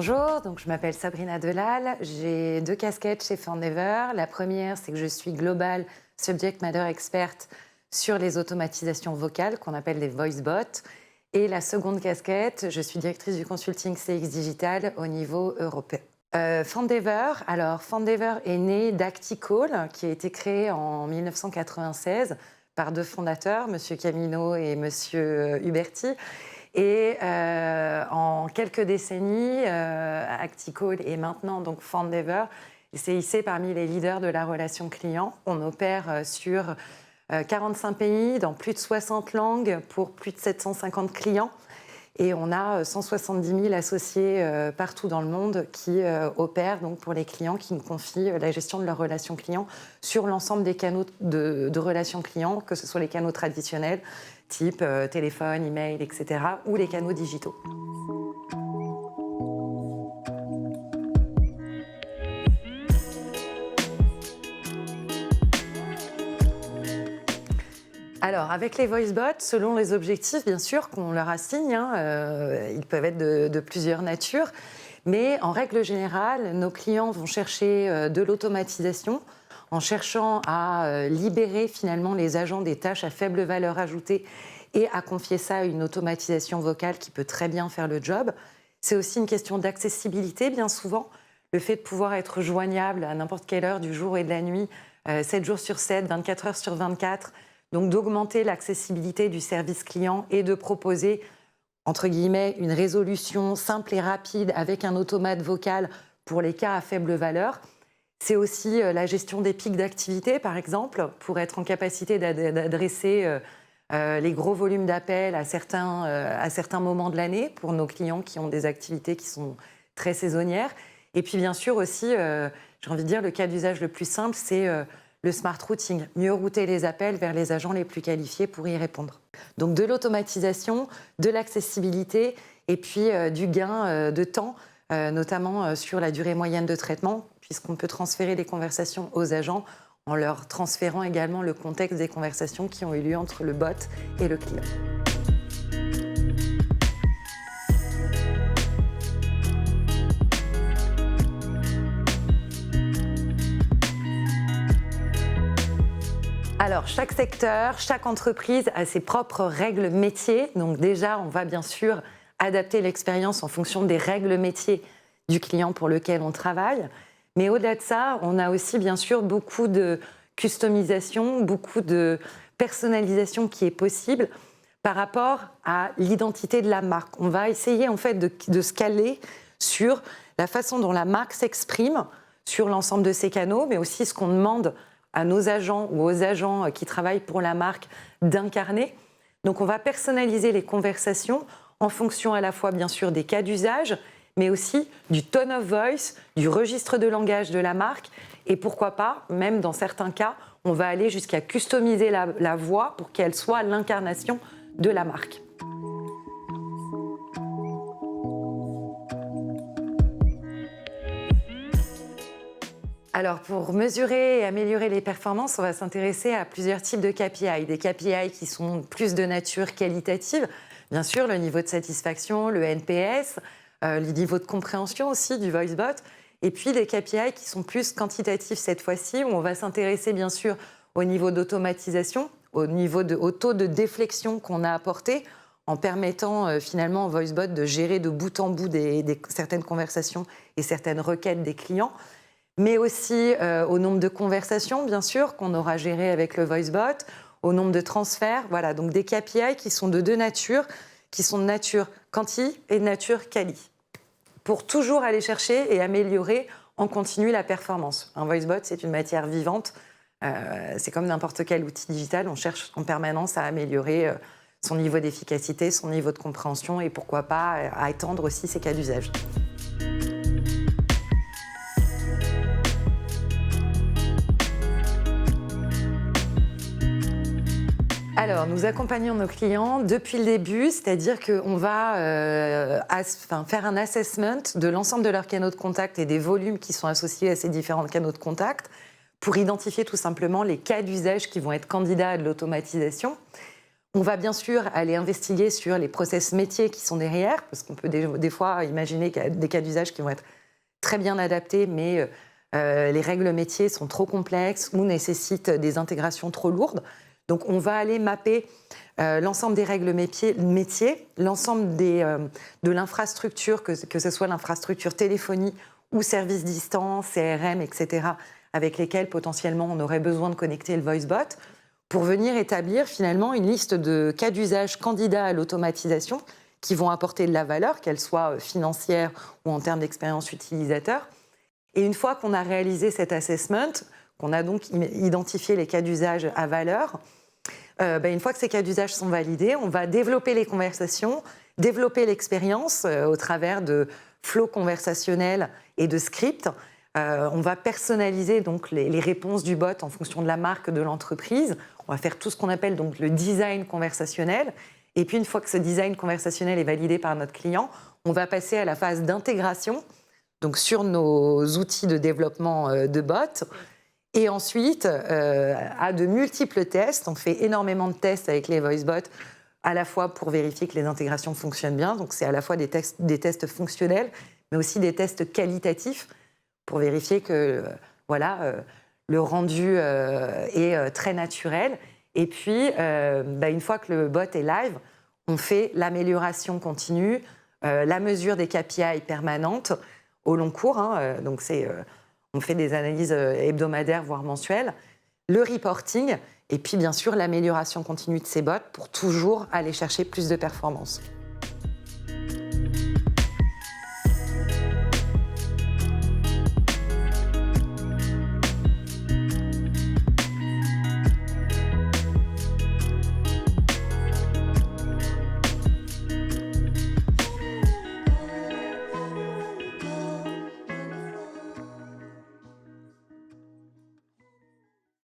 Bonjour, donc je m'appelle Sabrina Delal, j'ai 2 casquettes chez Fendever. La première, c'est que je suis Global Subject Matter Expert sur les automatisations vocales, qu'on appelle les voice bots. Et la seconde casquette, je suis directrice du consulting CX Digital au niveau européen. Fendever est né d'Acticall, qui a été créé en 1996 par 2 fondateurs, M. Camino et M. Huberti. Et en quelques décennies, Acticall et maintenant donc Fendever s'est hissé parmi les leaders de la relation client. On opère sur 45 pays, dans plus de 60 langues, pour plus de 750 clients. Et on a 170 000 associés partout dans le monde qui opèrent donc pour les clients, qui nous confient la gestion de leurs relations clients sur l'ensemble des canaux de relations clients, que ce soit les canaux traditionnels, type téléphone, email, etc., ou les canaux digitaux. Alors, avec les voice bots, selon les objectifs, bien sûr, qu'on leur assigne, ils peuvent être de plusieurs natures, mais en règle générale, nos clients vont chercher de l'automatisation en cherchant à libérer finalement les agents des tâches à faible valeur ajoutée et à confier ça à une automatisation vocale qui peut très bien faire le job. C'est aussi une question d'accessibilité, bien souvent. Le fait de pouvoir être joignable à n'importe quelle heure du jour et de la nuit, 7 jours sur 7, 24 heures sur 24, donc d'augmenter l'accessibilité du service client et de proposer, entre guillemets, une résolution simple et rapide avec un automate vocal pour les cas à faible valeur. C'est aussi la gestion des pics d'activité, par exemple, pour être en capacité d'adresser les gros volumes d'appels à certains moments de l'année pour nos clients qui ont des activités qui sont très saisonnières. Et puis bien sûr aussi, j'ai envie de dire, le cas d'usage le plus simple, c'est le smart routing, mieux router les appels vers les agents les plus qualifiés pour y répondre. Donc de l'automatisation, de l'accessibilité et puis du gain de temps, notamment sur la durée moyenne de traitement, puisqu'on peut transférer les conversations aux agents en leur transférant également le contexte des conversations qui ont eu lieu entre le bot et le client. Alors, chaque secteur, chaque entreprise a ses propres règles métiers. Donc déjà, on va bien sûr adapter l'expérience en fonction des règles métiers du client pour lequel on travaille. Mais au-delà de ça, on a aussi bien sûr beaucoup de customisation, beaucoup de personnalisation qui est possible par rapport à l'identité de la marque. On va essayer en fait de se caler sur la façon dont la marque s'exprime sur l'ensemble de ses canaux, mais aussi ce qu'on demande à nos agents ou aux agents qui travaillent pour la marque d'incarner. Donc on va personnaliser les conversations en fonction à la fois bien sûr des cas d'usage, mais aussi du tone of voice, du registre de langage de la marque. Et pourquoi pas, même dans certains cas, on va aller jusqu'à customiser la voix pour qu'elle soit l'incarnation de la marque. Alors, pour mesurer et améliorer les performances, on va s'intéresser à plusieurs types de KPI. Des KPI qui sont plus de nature qualitative, bien sûr, le niveau de satisfaction, le NPS, le niveau de compréhension aussi du VoiceBot, et puis des KPI qui sont plus quantitatifs cette fois-ci, où on va s'intéresser bien sûr au niveau d'automatisation, au taux de déflexion qu'on a apporté, en permettant finalement au VoiceBot de gérer de bout en bout certaines conversations et certaines requêtes des clients, mais aussi au nombre de conversations, bien sûr, qu'on aura gérées avec le VoiceBot, au nombre de transferts. Voilà, donc des KPI qui sont de deux natures, qui sont de nature quanti et de nature quali, pour toujours aller chercher et améliorer en continu la performance. Un VoiceBot, c'est une matière vivante. C'est comme n'importe quel outil digital. On cherche en permanence à améliorer son niveau d'efficacité, son niveau de compréhension et pourquoi pas à étendre aussi ses cas d'usage. Alors, nous accompagnons nos clients depuis le début, c'est-à-dire qu'on va faire un assessment de l'ensemble de leurs canaux de contact et des volumes qui sont associés à ces différents canaux de contact pour identifier tout simplement les cas d'usage qui vont être candidats à de l'automatisation. On va bien sûr aller investiguer sur les process métiers qui sont derrière, parce qu'on peut des fois imaginer qu'il y a des cas d'usage qui vont être très bien adaptés, mais les règles métiers sont trop complexes ou nécessitent des intégrations trop lourdes. Donc on va aller mapper l'ensemble des règles métiers, l'ensemble de l'infrastructure, que ce soit l'infrastructure téléphonie ou service distance, CRM, etc., avec lesquels potentiellement on aurait besoin de connecter le VoiceBot, pour venir établir finalement une liste de cas d'usage candidats à l'automatisation qui vont apporter de la valeur, qu'elle soit financière ou en termes d'expérience utilisateur. Et une fois qu'on a réalisé cet assessment, qu'on a donc identifié les cas d'usage à valeur, une fois que ces cas d'usage sont validés, on va développer les conversations, développer l'expérience au travers de flows conversationnels et de scripts. On va personnaliser donc les réponses du bot en fonction de la marque de l'entreprise. On va faire tout ce qu'on appelle donc le design conversationnel. Et puis une fois que ce design conversationnel est validé par notre client, on va passer à la phase d'intégration, donc sur nos outils de développement de bots. Et ensuite, à de multiples tests. On fait énormément de tests avec les VoiceBots, à la fois pour vérifier que les intégrations fonctionnent bien. Donc c'est à la fois des tests fonctionnels, mais aussi des tests qualitatifs pour vérifier que le rendu est très naturel. Et puis, une fois que le bot est live, on fait l'amélioration continue, la mesure des KPI permanentes au long cours. Donc, on fait des analyses hebdomadaires, voire mensuelles, le reporting, et puis bien sûr l'amélioration continue de ces bots pour toujours aller chercher plus de performance.